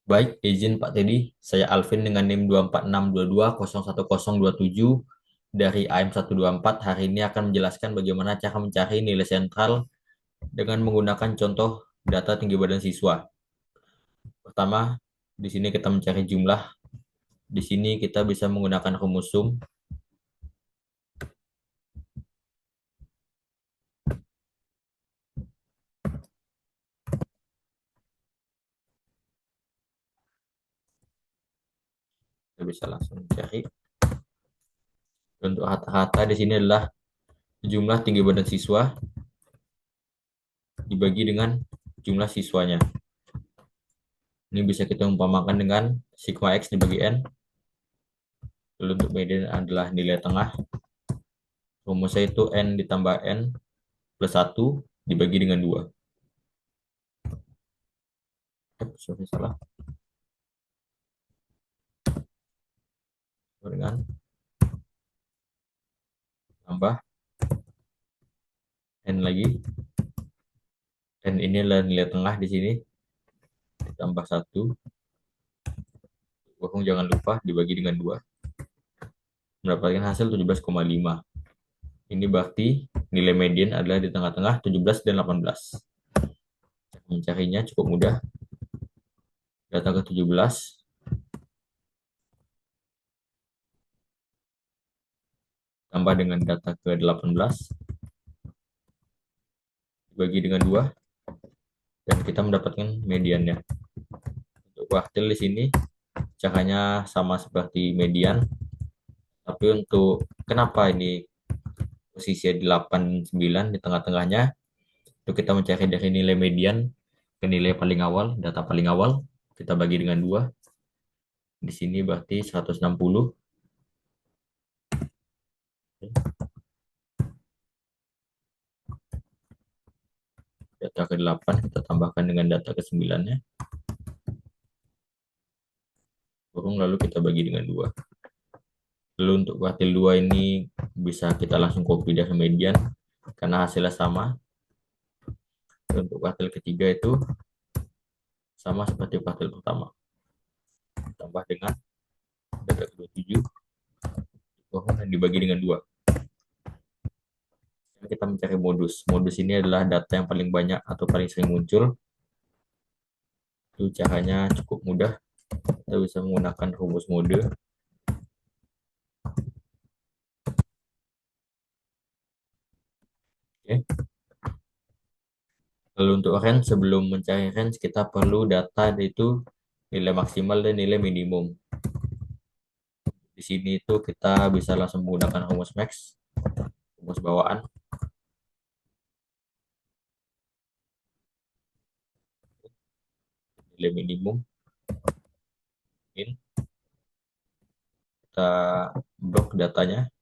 Baik, izin Pak Teddy. Saya Alvin dengan NIM 24622010027 dari AM124. Hari ini akan menjelaskan bagaimana cara mencari nilai sentral dengan menggunakan contoh data tinggi badan siswa. Pertama, di sini kita mencari jumlah. Di sini kita bisa menggunakan rumus sum. Kita bisa langsung mencari. Untuk rata-rata di sini adalah jumlah tinggi badan siswa dibagi dengan jumlah siswanya. Ini bisa kita umpamakan dengan sigma X dibagi N. Lalu untuk median adalah nilai tengah. Rumusnya itu N ditambah N plus 1 dibagi dengan 2. Sorry, salah. Dengan tambah N lagi. N ini adalah nilai tengah di sini. Ditambah 1. Bohong jangan lupa dibagi dengan 2. Mendapatkan hasil 17,5. Ini berarti nilai median adalah di tengah-tengah 17 dan 18. Mencarinya cukup mudah. Data ke 17 tambah dengan data ke 18 dibagi dengan 2 dan kita mendapatkan mediannya. Untuk kuartil di sini caranya sama seperti median, tapi untuk kenapa ini posisi 8 9 di tengah-tengahnya, itu kita mencari dari nilai median ke nilai paling awal, data paling awal, kita bagi dengan 2. Di sini berarti 160. Data ke 8 kita tambahkan dengan data ke 9-nya. Kurung lalu kita bagi dengan 2. Lalu untuk kuartil 2 ini bisa kita langsung copy dari median karena hasilnya sama. Untuk kuartil ketiga itu sama seperti kuartil pertama. Tambah dengan data ke 27 dan dibagi dengan 2. Kita mencari modus. Modus ini adalah data yang paling banyak atau paling sering muncul. Itu caranya cukup mudah. Kita bisa menggunakan rumus mode. Oke. Lalu untuk range, sebelum mencari range, kita perlu data itu nilai maksimal dan nilai minimum. Di sini itu kita bisa langsung menggunakan rumus max, rumus bawaan. Nilai minimum. Min. Kita blok datanya.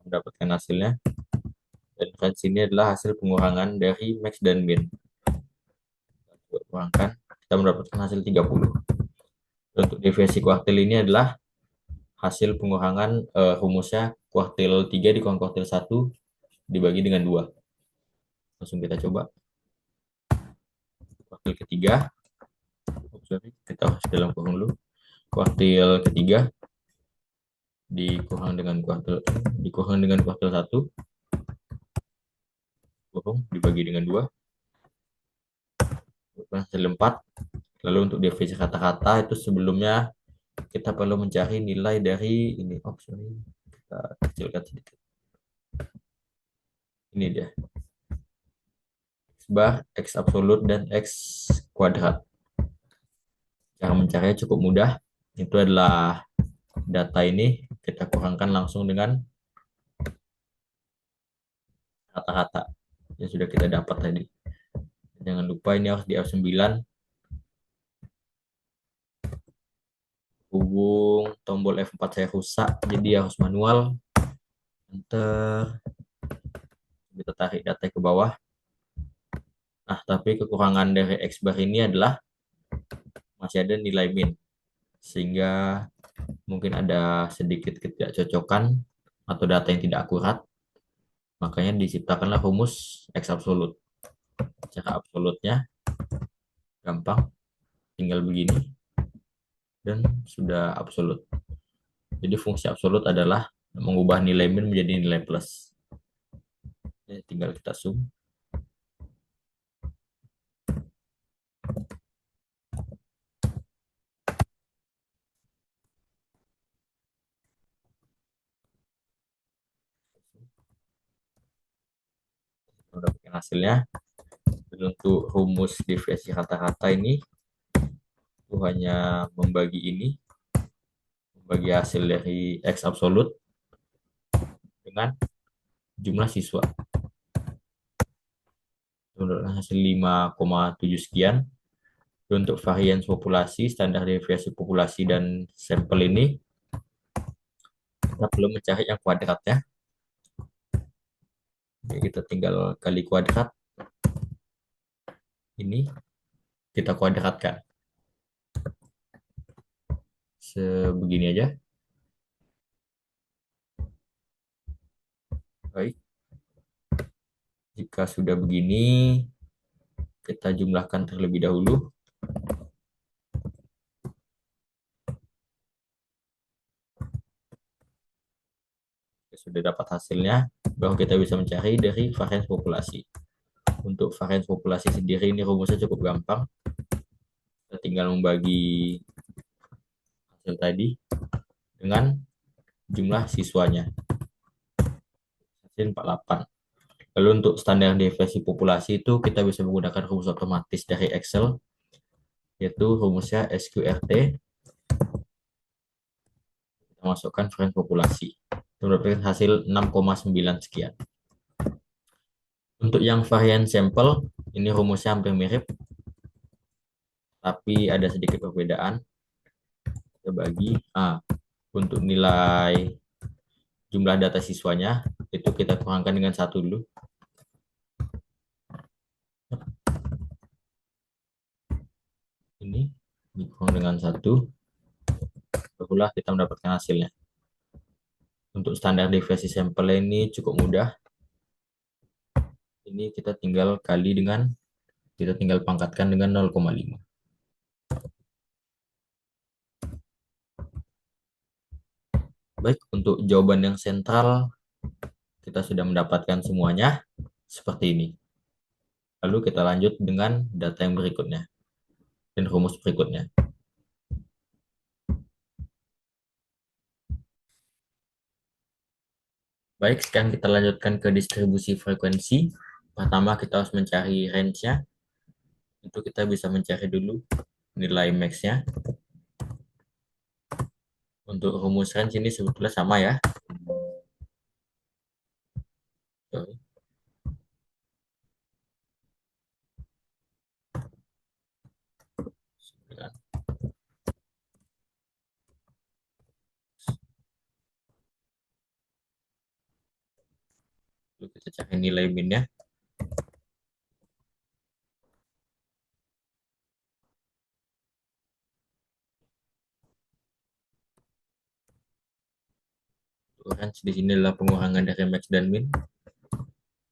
Mendapatkan hasilnya. Dan range ini adalah hasil pengurangan dari max dan min. Kita kurangkan, kita mendapatkan hasil 30. Untuk deviasi kuartil ini adalah hasil pengurangan rumusnya kuartil 3 dikurang kuartil 1 dibagi dengan 2. Langsung kita coba. Kuartil ketiga. Kita harus dalam kurung dulu. Kuartil ketiga dikurang dengan kuartil 1 kurung dibagi dengan 2 hasil 4. Lalu untuk definisi kata-kata itu sebelumnya kita perlu mencari nilai dari ini. Kita kecilkan sedikit. Ini dia. X bar, X absolut, dan X kuadrat. Cara mencarinya cukup mudah. Itu adalah data ini kita kurangkan langsung dengan kata-kata yang sudah kita dapat tadi. Jangan lupa ini harus di F9. Hubung tombol F4 saya rusak, jadi harus manual. Enter. Kita tarik data ke bawah. Nah, tapi kekurangan dari X bar ini adalah masih ada nilai min. Sehingga mungkin ada sedikit ketidakcocokan atau data yang tidak akurat. Makanya diciptakanlah rumus X absolut. Cara absolutnya gampang, tinggal begini dan sudah absolut. Jadi fungsi absolut adalah mengubah nilai min menjadi nilai plus. Jadi tinggal kita zoom. Mendapatkan hasilnya. Dan untuk rumus deviasi rata-rata ini itu hanya membagi hasil dari X absolut dengan jumlah siswa. Menurut hasil 5,7 sekian. Untuk varians populasi, standar deviasi populasi dan sampel ini, kita belum mencari yang kuadratnya. Jadi kita tinggal kali kuadrat. Ini kita kuadratkan. Sebegini aja. Baik. Jika sudah begini, kita jumlahkan terlebih dahulu. Sudah dapat hasilnya, baru kita bisa mencari dari varians populasi. Untuk varians populasi sendiri ini rumusnya cukup gampang. Kita tinggal membagi hasil tadi dengan jumlah siswanya. Hasil 48. Lalu untuk standar deviasi populasi itu kita bisa menggunakan rumus otomatis dari Excel, yaitu rumusnya SQRT. Kita masukkan varians populasi. Kita mendapatkan hasil 6,9 sekian. Untuk yang varian sampel, ini rumusnya hampir mirip, tapi ada sedikit perbedaan. Kita bagi, untuk nilai jumlah data siswanya, itu kita kurangkan dengan 1 dulu. Ini dikurang dengan 1, barulah kita mendapatkan hasilnya. Untuk standar deviasi sampel ini cukup mudah. Ini kita tinggal pangkatkan dengan 0,5. Baik, untuk jawaban yang sentral kita sudah mendapatkan semuanya seperti ini. Lalu kita lanjut dengan data yang berikutnya dan rumus berikutnya. Baik, sekarang kita lanjutkan ke distribusi frekuensi. Pertama kita harus mencari range-nya. Itu kita bisa mencari dulu nilai max-nya. Untuk rumus range ini sebetulnya sama ya. Lalu kita cari nilai min-nya. Range di sini adalah pengurangan dari max dan min.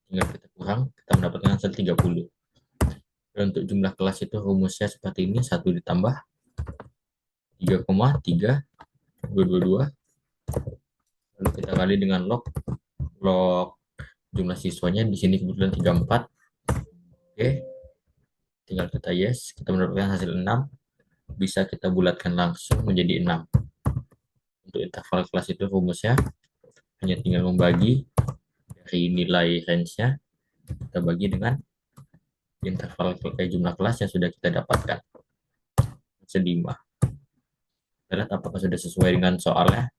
Tinggal kita kurang, kita mendapatkan hasil 30. Dan untuk jumlah kelas itu rumusnya seperti ini, 1 ditambah 3,3222. Lalu kita kali dengan log jumlah siswanya di sini kebetulan 34. Oke. Tinggal kita yes, kita mendapatkan hasil 6. Bisa kita bulatkan langsung menjadi 6. Untuk interval kelas itu rumusnya hanya tinggal membagi dari nilai range-nya, kita bagi dengan interval jumlah kelas yang sudah kita dapatkan. 5. Kita lihat apakah sudah sesuai dengan soalnya.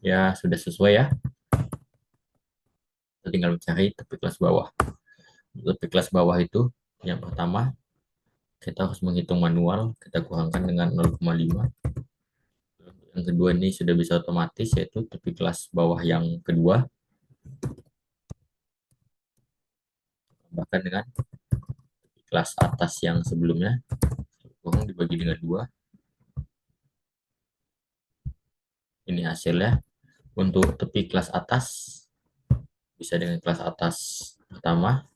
Ya, sudah sesuai ya. Kita tinggal mencari tepi kelas bawah. Tepi kelas bawah itu yang pertama, kita harus menghitung manual, kita kurangkan dengan 0,5. Yang kedua ini sudah bisa otomatis, yaitu tepi kelas bawah yang kedua. Bahkan dengan tepi kelas atas yang sebelumnya, kurang dibagi dengan 2. Ini hasilnya. Untuk tepi kelas atas, bisa dengan kelas atas pertama.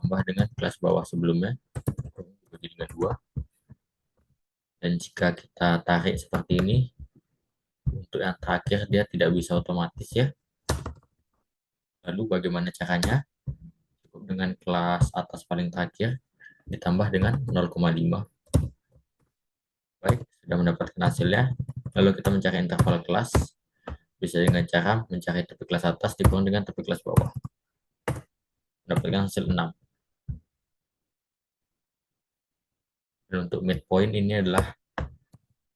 tambah dengan kelas bawah sebelumnya dibagi dengan 2. Dan jika kita tarik seperti ini, untuk yang terakhir dia tidak bisa otomatis ya. Lalu bagaimana caranya? Cukup dengan kelas atas paling terakhir ditambah dengan 0,5. Baik, sudah mendapatkan hasilnya. Lalu kita mencari interval kelas. Bisa dengan cara mencari tepi kelas atas dikurang dengan tepi kelas bawah. Mendapatkan hasil 6. Dan untuk midpoint ini adalah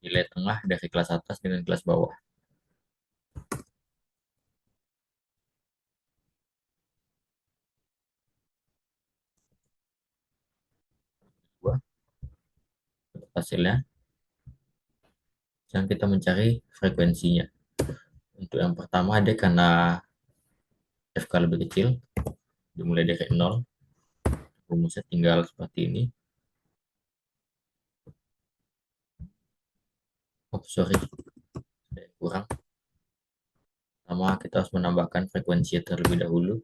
nilai tengah dari kelas atas dengan kelas bawah. Hasilnya, sekarang kita mencari frekuensinya. Untuk yang pertama, dia karena FK lebih kecil, dimulai dari 0, rumusnya tinggal seperti ini. Oh, sorry, kurang. Pertama, kita harus menambahkan frekuensi terlebih dahulu.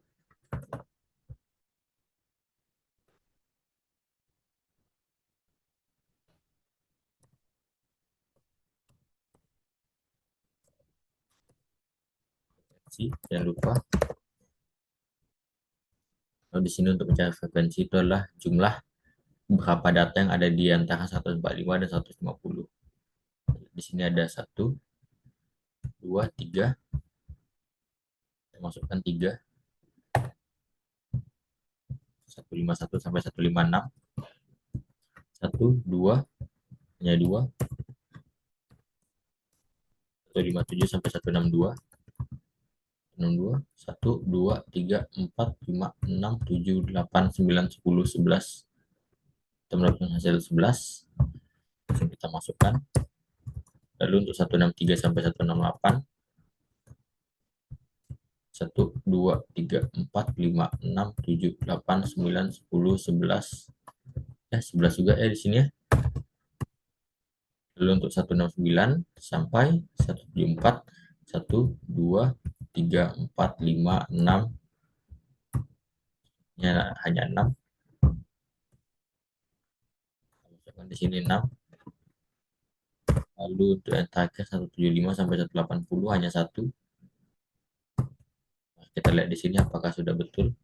Jangan lupa. Lalu di sini untuk mencari frekuensi itu adalah jumlah berapa data yang ada di antara 145 dan 150. Di sini ada 1, 2, 3. Kita masukkan 3. 151 sampai 156. 1, 2, hanya 2. 157 sampai 162. 62, 1, 2, 3, 4, 5, 6, 7, 8, 9, 10, 11. Kita mendapatkan hasil 11. Langsung kita masukkan. Lalu untuk 163 sampai 168. 1, 2, 3, 4, 5, 6, 7, 8, 9, 10, 11. Ya, 11 juga ya di sini ya. Lalu untuk 169 sampai 174. 1, 2, 3, 4, 5, 6. Ya, hanya 6. Masukkan di sini 6. Lalu untuk yang terakhir 175 sampai 180 hanya 1. Kita lihat di sini apakah sudah betul.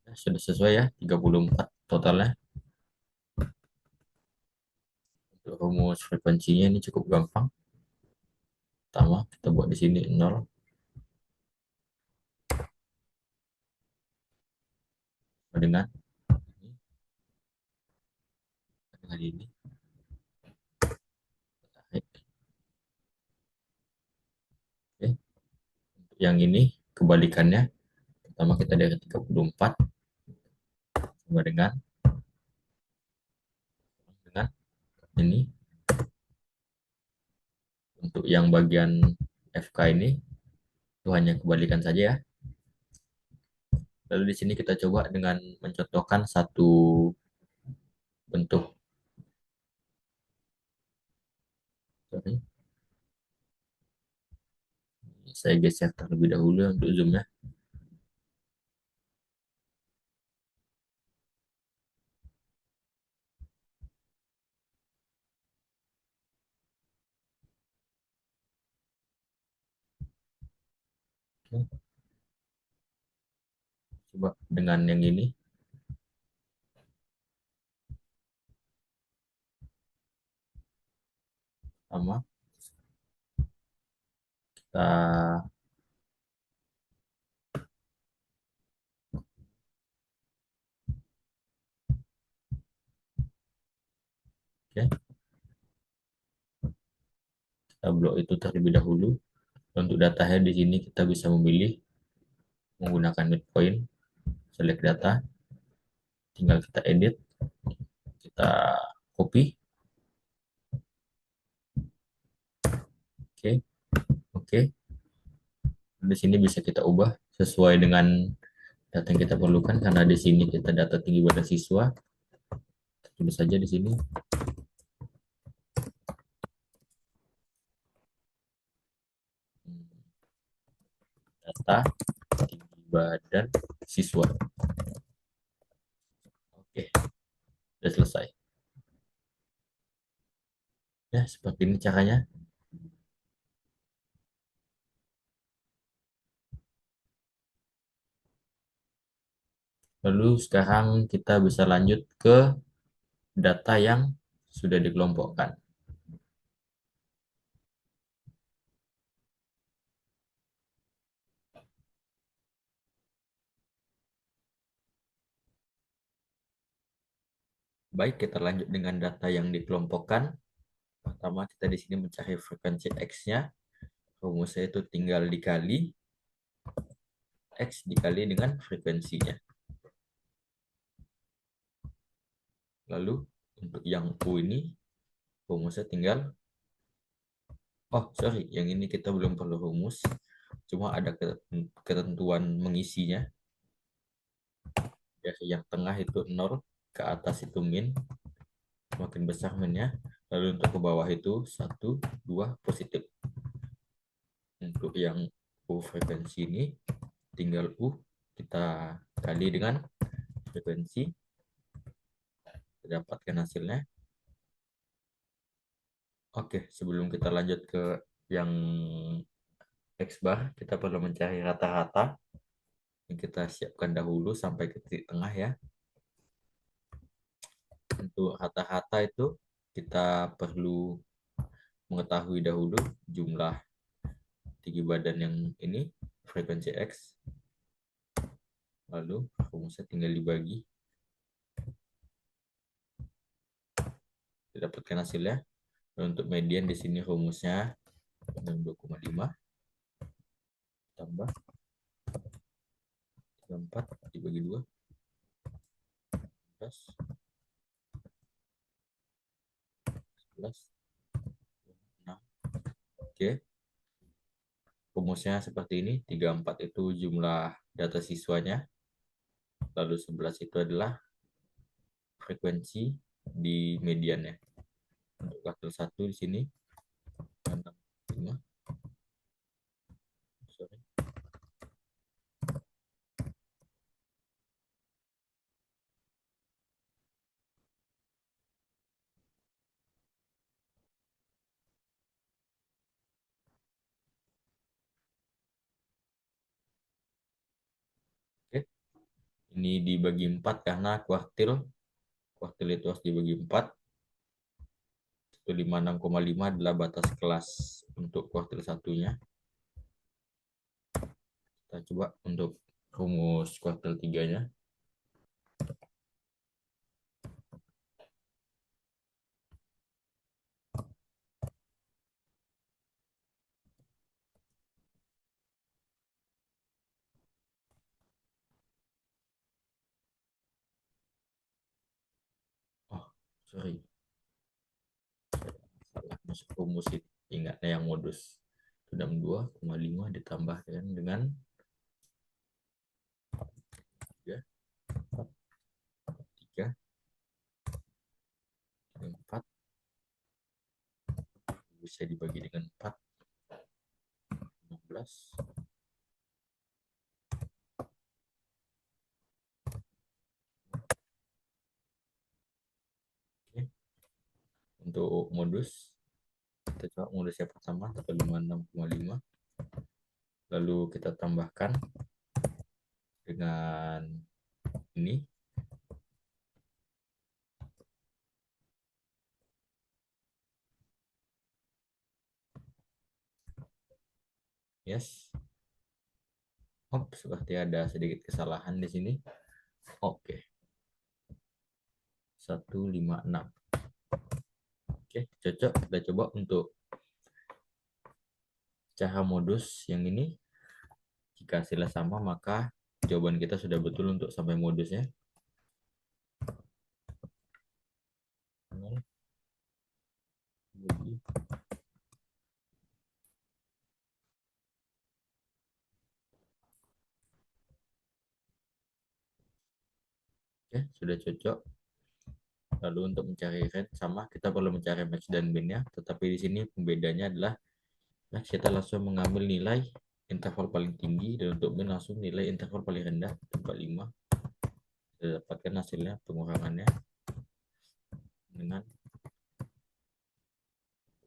Ya, sudah sesuai ya, 34 totalnya. Untuk rumus frekuensinya ini cukup gampang. Pertama, kita buat di sini 0. Dengan ini. Oke. Untuk yang ini kebalikannya. Pertama kita dari 34 sama dengan ini. Untuk yang bagian FK ini itu hanya kebalikan saja ya. Lalu di sini kita coba dengan mencontohkan satu bentuk. Sorry. Saya geser terlebih dahulu untuk zoomnya. Oke. Coba dengan yang ini. Sama. Kita oke. Kita blok itu terlebih dahulu. Untuk datanya di sini kita bisa memilih menggunakan midpoint, select data, tinggal kita edit, kita copy, oke, oke. Di sini bisa kita ubah sesuai dengan data yang kita perlukan karena di sini kita data tinggi badan siswa. Tulis saja di sini. rata-rata tinggi badan siswa. Oke, sudah selesai. Ya, seperti ini caranya. Lalu sekarang kita bisa lanjut ke data yang sudah dikelompokkan. Baik, kita lanjut dengan data yang dikelompokkan. Pertama, kita di sini mencari frekuensi X-nya. Rumusnya itu tinggal dikali X dikali dengan frekuensinya. Lalu, untuk yang U ini, rumusnya tinggal, oh sorry, yang ini kita belum perlu rumus. Cuma ada ketentuan mengisinya. Dari yang tengah itu 0, ke atas itu min, semakin besar minnya. Lalu untuk ke bawah itu 1, 2, positif. Untuk yang U frekuensi ini, tinggal U kita kali dengan frekuensi, kita dapatkan hasilnya. Oke, sebelum kita lanjut ke yang X bar, kita perlu mencari rata-rata yang kita siapkan dahulu sampai ke titik tengah ya. Untuk rata-rata itu kita perlu mengetahui dahulu jumlah tinggi badan yang ini, frekuensi X. Lalu rumusnya tinggal dibagi, didapatkan hasilnya. Dan untuk median di sini rumusnya 2,5 tambah 34 dibagi 2, 11, 11, 6. Oke, rumusnya seperti ini. 34 itu jumlah data siswanya, lalu 11 itu adalah frekuensi di mediannya. Untuk kuartil 1 di sini 65. Sorry. Oke, ini dibagi 4 karena kuartil kuartil itu harus dibagi 4. 156,5 adalah batas kelas untuk kuartil satunya. Kita coba untuk rumus kuartil 3-nya. Oh, sorry. Salah masuk rumus ini. Ingatnya yang modus. 62,5 ditambah dengan 3, 3, 4. Bisa dibagi dengan 4. 16. Oke. Untuk modus, kita coba modus yang pertama 156,5. Lalu kita tambahkan dengan ini. Yes. Oh, seperti ada sedikit kesalahan di sini. Oke. 156. Oke, cocok. Kita coba untuk cara modus yang ini. Jika hasilnya sama, maka jawaban kita sudah betul untuk sampai modusnya. Oke, sudah cocok. Lalu untuk mencari range sama, kita perlu mencari max dan min-nya. Tetapi di sini pembedanya adalah max kita langsung mengambil nilai interval paling tinggi, dan untuk min langsung nilai interval paling rendah 45. Kita dapatkan hasilnya pengurangannya dengan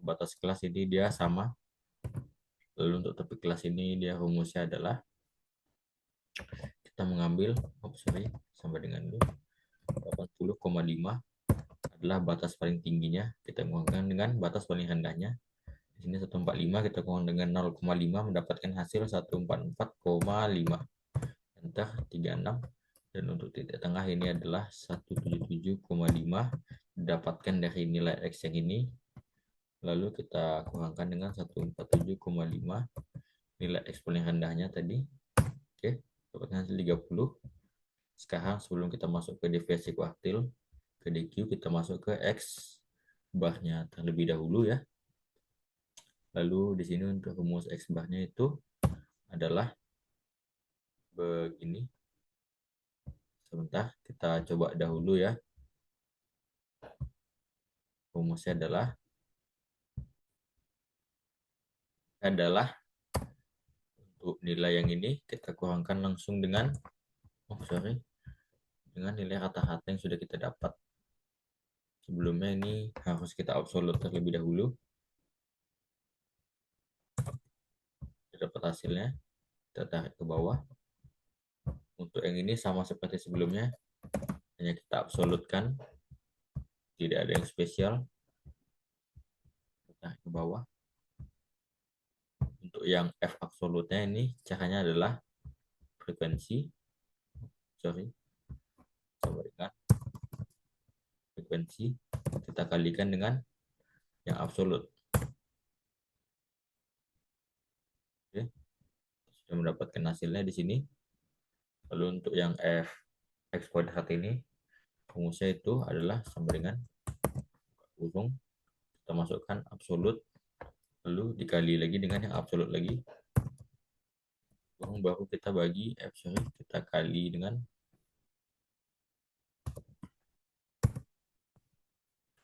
batas kelas ini dia sama. Lalu untuk topik kelas ini dia rumusnya adalah kita mengambil sampai dengan 80,5 adalah batas paling tingginya, kita kurangkan dengan batas paling rendahnya. Di sini 145 kita kurang dengan 0,5 mendapatkan hasil 144,5. Enter 36, dan untuk titik tengah ini adalah 177,5 didapatkan dari nilai X yang ini. Lalu kita kurangkan dengan 147,5 nilai X paling rendahnya tadi. Oke, dapatkan hasil 30. Sekarang sebelum kita masuk ke deviasi kuartil, ke DQ, kita masuk ke X barnya terlebih dahulu ya. Lalu di sini untuk rumus X barnya itu adalah begini. Sebentar, kita coba dahulu ya. Rumusnya adalah untuk nilai yang ini kita kurangkan langsung dengan dengan nilai rata-rata yang sudah kita dapat. Sebelumnya ini harus kita absolut terlebih dahulu. Kita dapat hasilnya, kita tarik ke bawah. Untuk yang ini sama seperti sebelumnya, hanya kita absolutkan, tidak ada yang spesial. Kita tarik ke bawah. Untuk yang F absolutnya ini caranya adalah frekuensi, coba dengan frekuensi kita kalikan dengan yang absolut. Oke, sudah mendapatkan hasilnya di sini. Lalu untuk yang F X kuadrat ini rumusnya itu adalah sama dengan kurung, kita masukkan absolut, lalu dikali lagi dengan yang absolut lagi, kurung, baru kita bagi kita kali dengan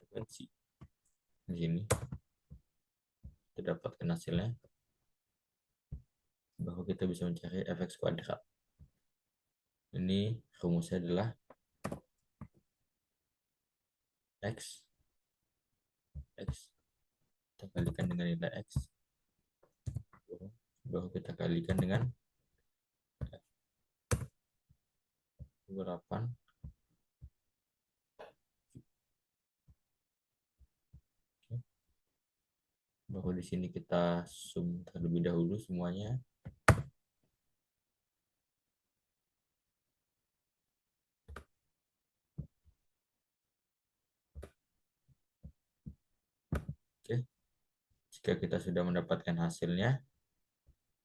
frekuensi. Di sini kita dapatkan hasilnya, baru kita bisa mencari fx kuadrat. Ini rumusnya adalah x kita kalikan dengan nilai x, baru kita kalikan dengan 28. Baru di sini kita zoom terlebih dahulu semuanya. Oke, jika kita sudah mendapatkan hasilnya,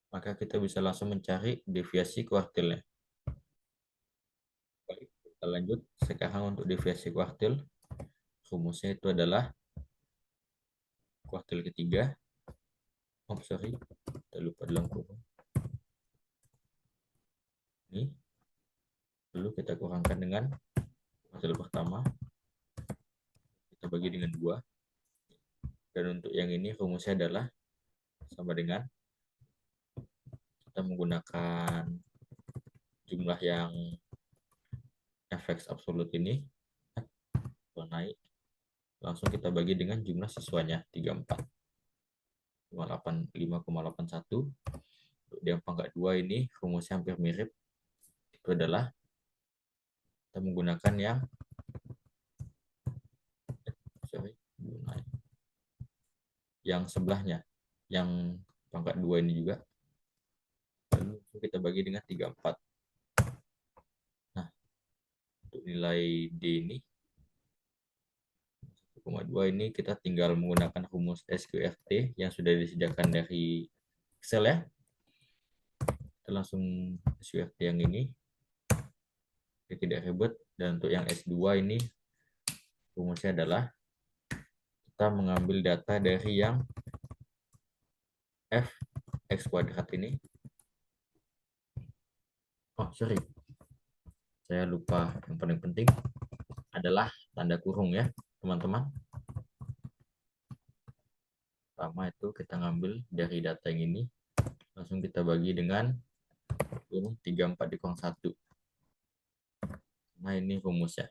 maka kita bisa langsung mencari deviasi kuartilnya. Baik, kita lanjut. Sekarang untuk deviasi kuartil, rumusnya itu adalah kuartil ketiga. Kita lupa dalam kurung. Ini. Lalu kita kurangkan dengan kuartil pertama. Kita bagi dengan 2. Dan untuk yang ini rumusnya adalah sama dengan kita menggunakan jumlah yang fx absolut ini naik, langsung kita bagi dengan jumlah siswanya 34, 5,81. Untuk yang pangkat 2 ini rumusnya hampir mirip, itu adalah kita menggunakan yang sebelahnya, yang pangkat 2 ini juga, lalu kita bagi dengan 34. Nah, untuk nilai D ini 1,2 ini kita tinggal menggunakan rumus SQRT yang sudah disediakan dari Excel ya. Kita langsung SQRT yang ini, tidak ribet. Dan untuk yang S2 ini rumusnya adalah kita mengambil data dari yang f x kuadrat ini. Saya lupa, yang paling penting adalah tanda kurung ya teman-teman. Pertama itu kita ngambil dari data yang ini, Langsung kita bagi dengan 34 dikurang 1. Nah, ini rumusnya.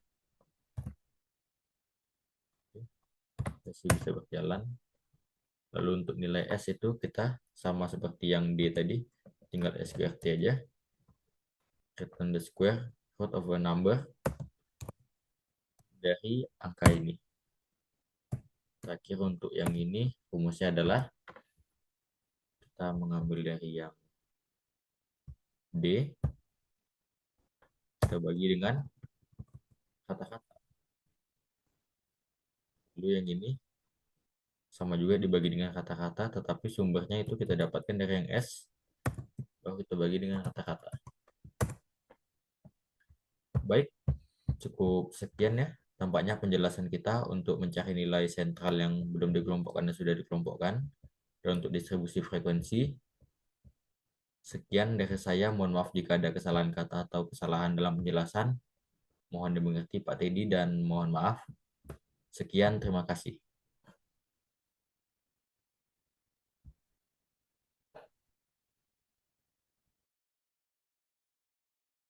Masih bisa berjalan. Lalu untuk nilai S itu kita sama seperti yang D tadi, tinggal SQRT aja. Return the square root of a number dari angka ini. Terakhir untuk yang ini, rumusnya adalah kita mengambil dari yang D, kita bagi dengan kata-kata. Lalu yang ini sama juga dibagi dengan kata-kata, tetapi sumbernya itu kita dapatkan dari yang S, baru kita bagi dengan kata-kata. Baik, cukup sekian ya. Tampaknya penjelasan kita untuk mencari nilai sentral yang belum dikelompokkan dan sudah dikelompokkan. Dan untuk distribusi frekuensi, sekian dari saya. Mohon maaf jika ada kesalahan kata atau kesalahan dalam penjelasan. Mohon dimengerti Pak Teddy dan mohon maaf. Sekian, terima kasih.